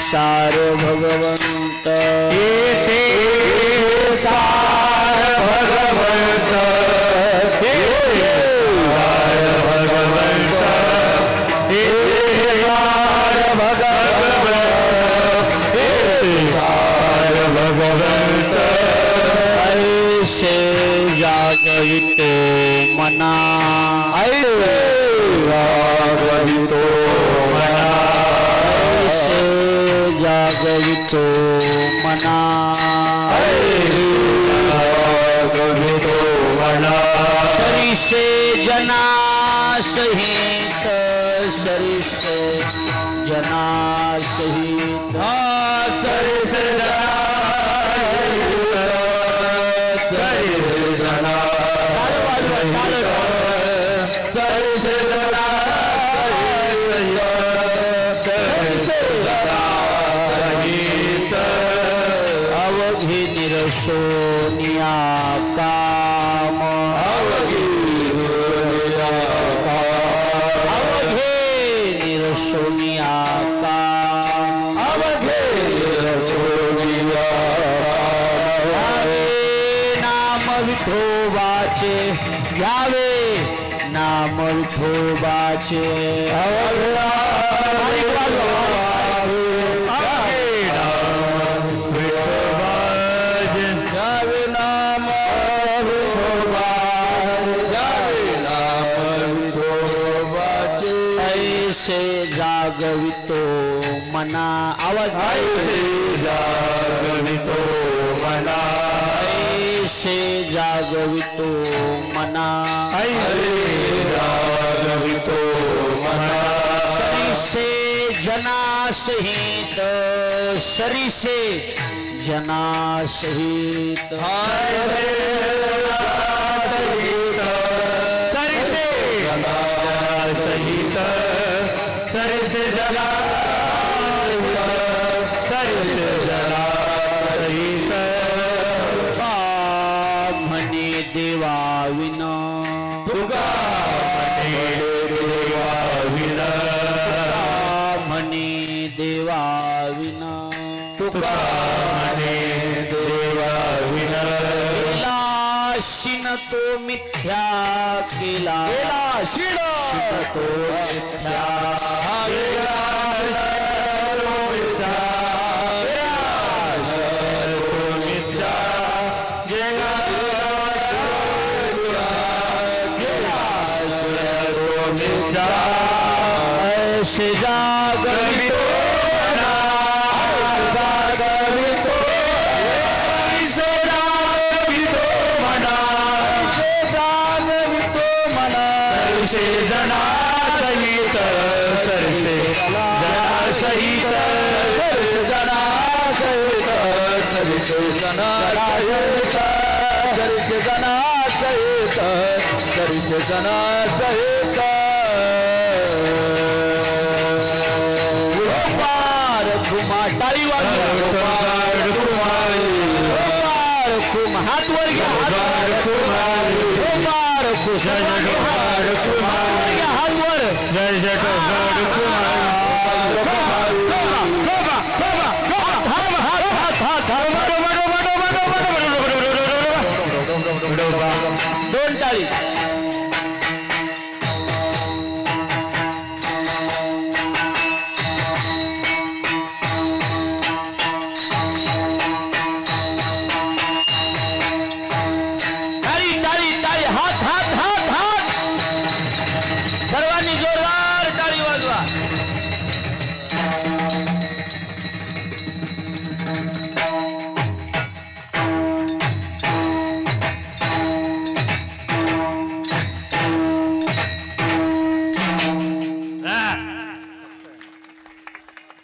सार भगवंत येथे सार भगवंत येथे सार भगवंत येथे सार भगवंत येथे सार भगवंत ऐसे जागवितो मना ऐसे जागवितो मना ऐसे जागवितो मना जागवितो मना सरिसे जना सहित सरिसे जना सहित सरिसे जना सरिसे जना सरिसे जना अवघी निरसोनिया काम अवघे निरसोनिया काम अवघे रसोनिया नाम विठोबाचे यावे नाम विठोबाचे ऐसे जागवितो मना आवाज ऐसे जागवितो मना ऐसे जागवितो मना ऐसे जागवितो मना सरिसे जना सहित सरिसे जना सहित सरिसे जना सरिसे जना सहित म्हणे देवा विना तुका देवा विना म्हणे देवा विना तुका देवा विना केला शिन तो मिथ्या केला शिन तो मिथ्या ऐसे जागवितो सरिसे जना सहित सरिसे जना सहित सरिसे जना सहित सरिसे जना सहित सरिसे जना सहित सरिसे जना सहित पार कुमा टाळी वाजवा हात वर घ्या पार हात वर जय जय दोन टाळी सर्वांनी जोरदार टाळी वाजवा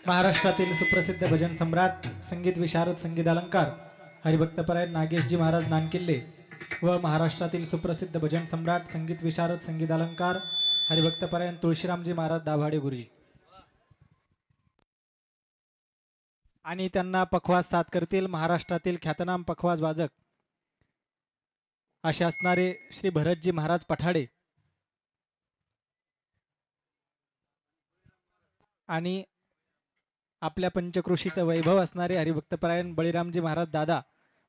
महाराष्ट्रातील सुप्रसिद्ध भजन सम्राट संगीत विशारद संगीत अलंकार हरिभक्तपरायण नागेशजी महाराज नानकिल्ले व महाराष्ट्रातील सुप्रसिद्ध भजन सम्राट संगीत विशारद संगीत अलंकार हरिभक्तपरायण तुळशीरामजी महाराज दाभाडे गुरुजी आणि त्यांना पखवाज साथ करतील महाराष्ट्रातील ख्यातनाम पखवाज वाजक असे असणारे श्री भरतजी महाराज पठाडे आणि आपल्या पंचकृषीचं वैभव असणारे हरिभक्तपरायण बळीरामजी महाराज दादा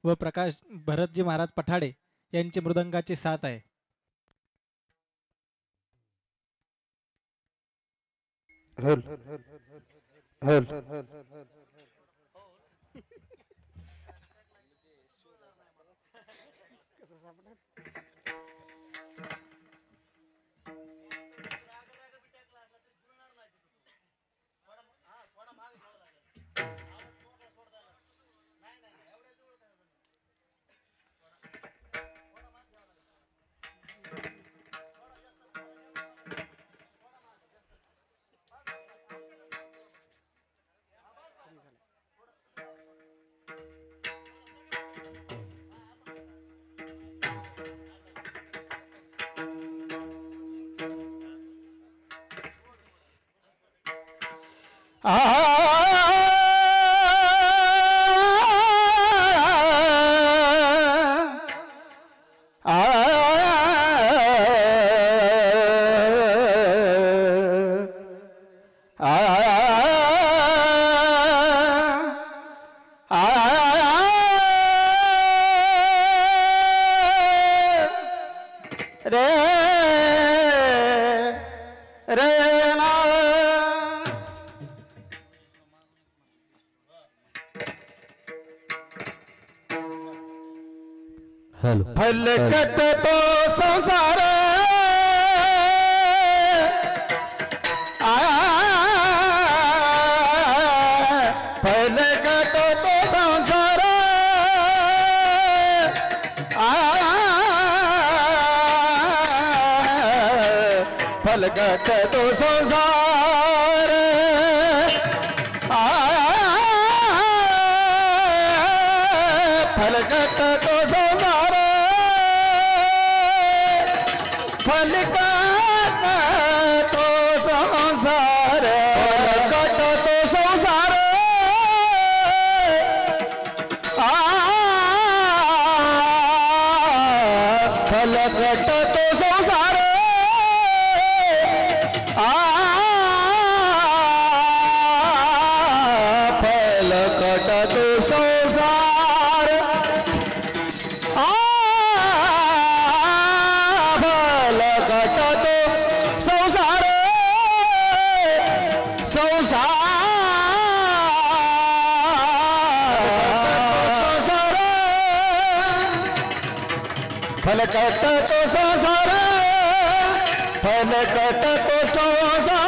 व प्रकाश भरतजी महाराज पठाडे यांची मृदंगाची साथ आहे. फलकत तो संसार फलकत तो संसार फलकत तो संसार फलकत तो संसार फलकत तो संसार फलकत तो संसार फलकत तो संसार फलकट तो संसार फलकट तो संसार संसार फलकट तो संसार फलकट तो संसार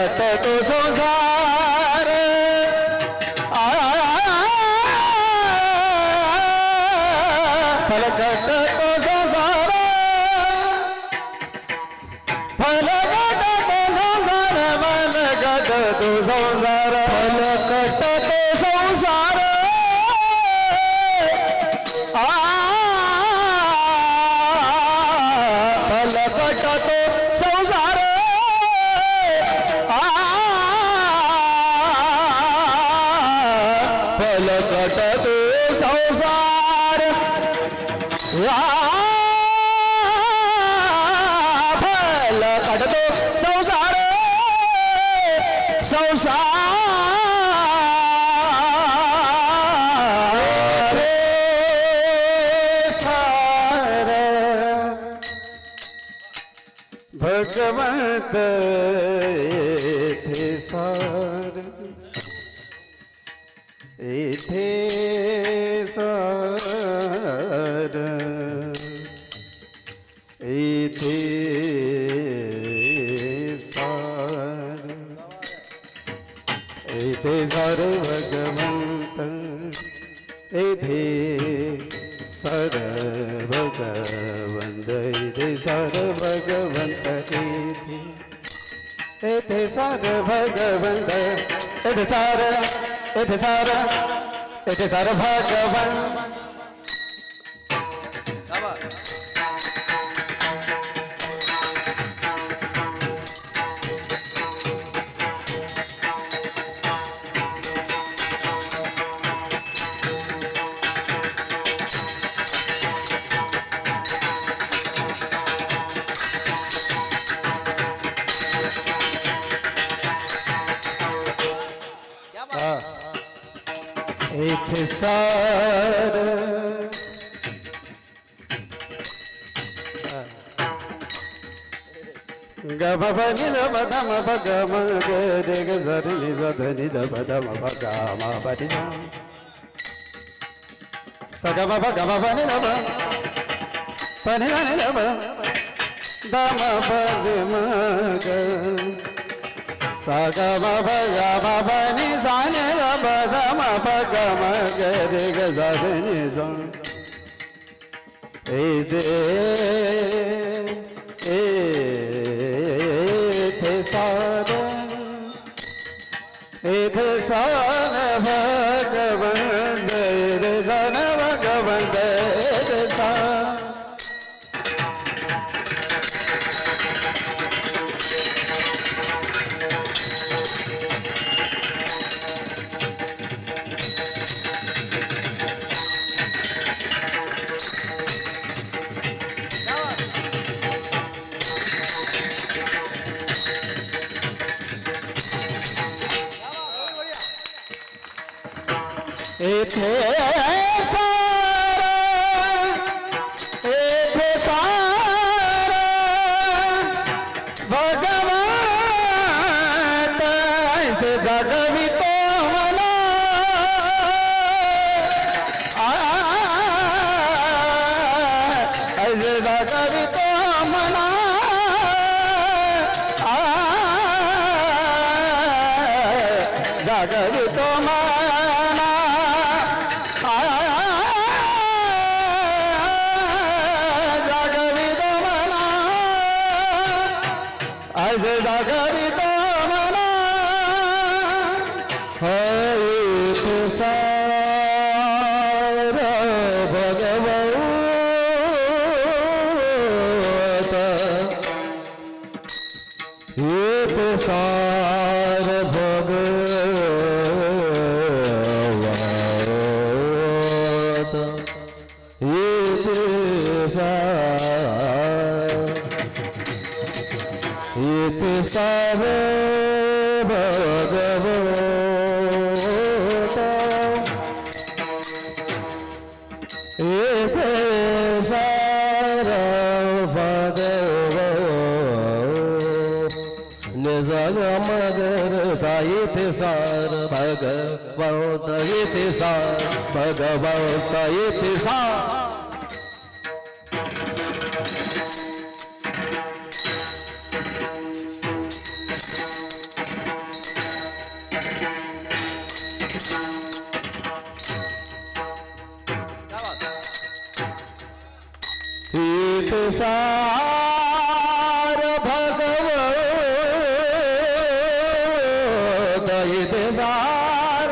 फलकट तो संसार फलकट तो संसार फलकट तो संसार फलकट तो संसार फलकट तो संसार फलकट तो संसार फलकट तो संसार फलकट तो संसार संसार भगवंत थे सार इथे सार इथे सार इथे सार भगवंत इथे सार भगवंत इथे सार भगवंत इथे सार भगवंत इथे सार भगवंत येथे सार ग ब ब नि द ब ध म प ग म ग रे ग ज रे नि ज ध नि द ब ध म प ग म प नि सा स ग म प ग म प नि द ब प नि द नि द ब द म प ग म ग स ग म प ग म प नि सा नि द ब ध म प ग म ग रे ग ज रे नि ज ए दे सार भगवंत रे सन भगवंत सा येथे सारा भगवंत ऐसे जगवितो मला ऐसे जगवितो मला जगवितो ऐसे जागरित मना हरित सार भगवत हित सार भगवत हित इति सार भगवत इति सार भगवत निज मगर साहित्य सार भगवत इति सार भगवत इति सार हित सार भगवत हित सार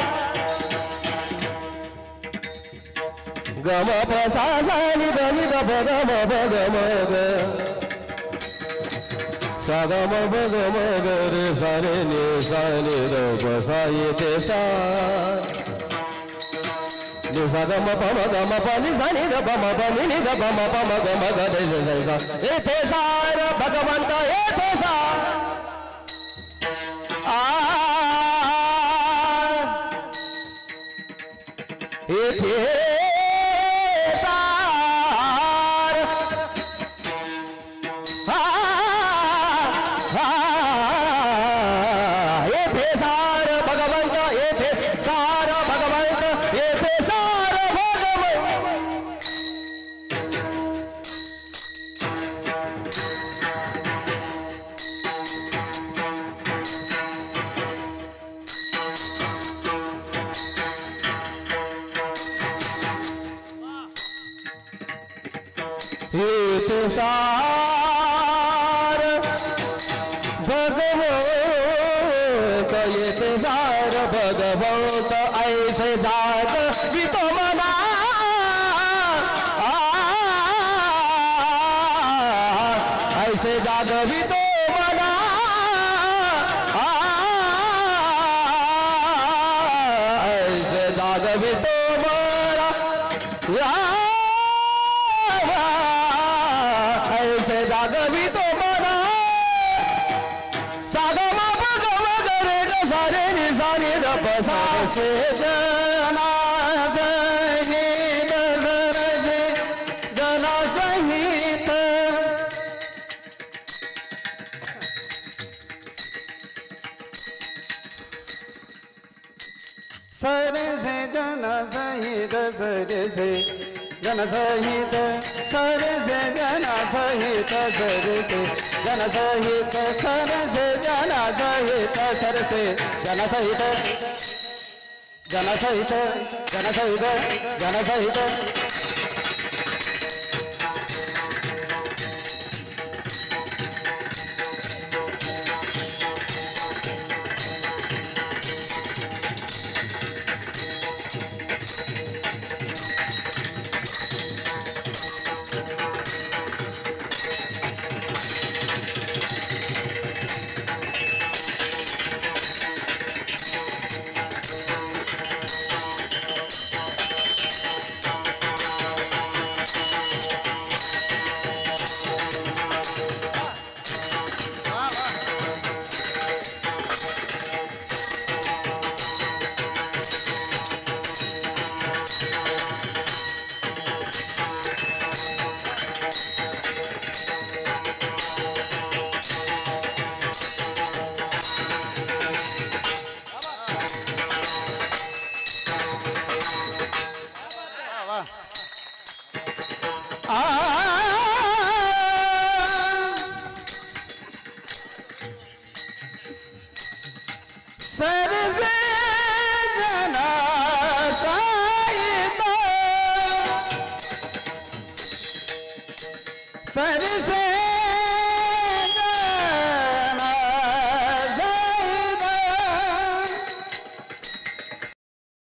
गम सा सा नि द नि द प ग म प ग म ग सा ग म प ग म ग रे सा रे नि सा नि द प सा हित सार सा ग म प म ग म प नि सा नि द प म प नि नि द प म प म ग म ग रे रे सा एथे सार भगवंत एथे सार एथे सार एथे सार भगवंत एथे सार भगवंत एथे सार भगवंत एथे सार भगवंत एथे सार भगवंत ऐसे जाग वितो मना ऐसे जाग वितो मना ऐसे जाग वितो मना ऐसे जाग वितो मना साग म प ग म ग रे ग सा रे नि सा नि द प सा से जना सहित सरे से जन सहित सरे से जना सहित सरे से जन सहित सरे से जना सहित सर से जन सहित जन सहित जन सहित जन सहित सर से जना सहित सर से